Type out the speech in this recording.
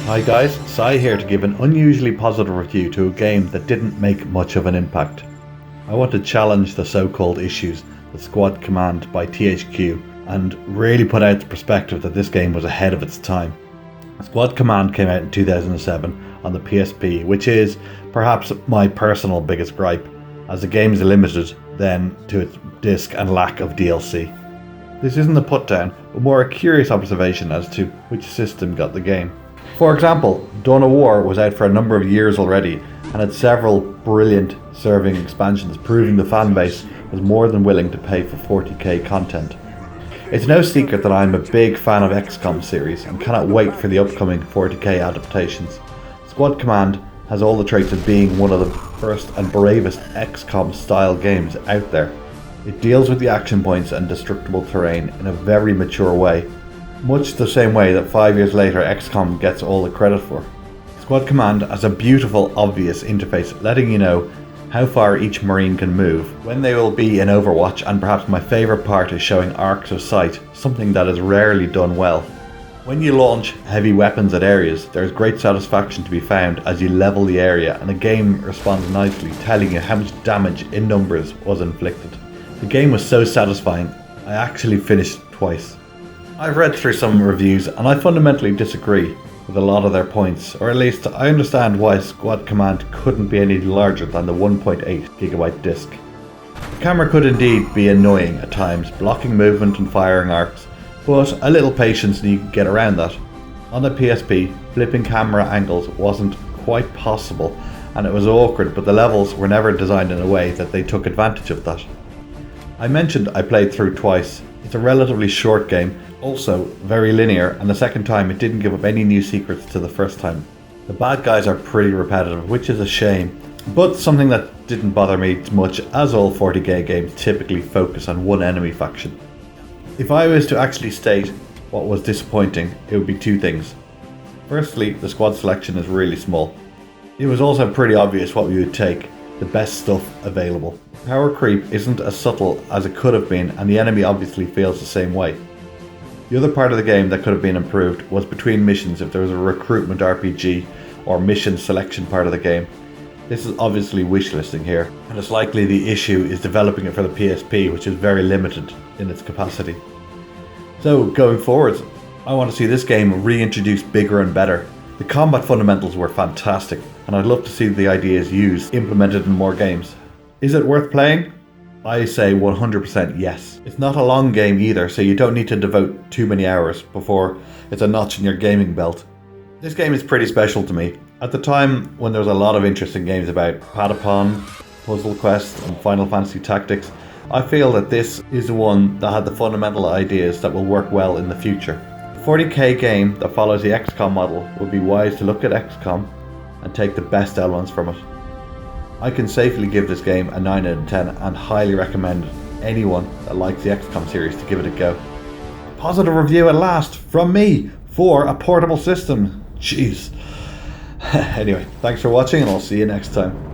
Hi guys, Sai here to give an unusually positive review to a game that didn't make much of an impact. I want to challenge the so-called issues with Squad Command by THQ and really put out the perspective that this game was ahead of its time. Squad Command came out in 2007 on the PSP, which is perhaps my personal biggest gripe, as the game is limited then to its disc and lack of DLC. This isn't a put down, but more a curious observation as to which system got the game. For example, Dawn of War was out for a number of years already and had several brilliant serving expansions, proving the fanbase was more than willing to pay for 40k content. It's no secret that I'm a big fan of XCOM series and cannot wait for the upcoming 40k adaptations. Squad Command has all the traits of being one of the first and bravest XCOM style games out there. It deals with the action points and destructible terrain in a very mature way, much the same way that 5 years later XCOM gets all the credit for. Squad Command has a beautiful, obvious interface letting you know how far each marine can move, when they will be in Overwatch, and perhaps my favourite part is showing arcs of sight, something that is rarely done well. When you launch heavy weapons at areas, there is great satisfaction to be found as you level the area, and the game responds nicely, telling you how much damage in numbers was inflicted. The game was so satisfying, I actually finished it twice. I've read through some reviews and I fundamentally disagree with a lot of their points, or at least I understand why Squad Command couldn't be any larger than the 1.8GB disc. The camera could indeed be annoying at times, blocking movement and firing arcs, but a little patience and you can get around that. On the PSP, flipping camera angles wasn't quite possible and it was awkward, but the levels were never designed in a way that they took advantage of that. I mentioned I played through twice. It's a relatively short game, also very linear, and the second time it didn't give up any new secrets to the first time. The bad guys are pretty repetitive, which is a shame, but something that didn't bother me as much, as all 40k games typically focus on one enemy faction. If I was to actually state what was disappointing, it would be two things. Firstly, the squad selection is really small. It was also pretty obvious what we would take, the best stuff available. Power creep isn't as subtle as it could have been, and the enemy obviously feels the same way. The other part of the game that could have been improved was between missions if there was a recruitment RPG or mission selection part of the game. This is obviously wishlisting here, and it's likely the issue is developing it for the PSP, which is very limited in its capacity. So going forward, I want to see this game reintroduced bigger and better. The combat fundamentals were fantastic, and I'd love to see the ideas used, implemented in more games. Is it worth playing? I say 100% yes. It's not a long game either, so you don't need to devote too many hours before it's a notch in your gaming belt. This game is pretty special to me. At the time when there was a lot of interesting games about Patapon, Puzzle Quest and Final Fantasy Tactics, I feel that this is the one that had the fundamental ideas that will work well in the future. A 40k game that follows the XCOM model would be wise to look at XCOM and take the best elements from it. I can safely give this game a 9 out of 10 and highly recommend anyone that likes the XCOM series to give it a go. Positive review at last from me for a portable system. Jeez. Anyway, thanks for watching and I'll see you next time.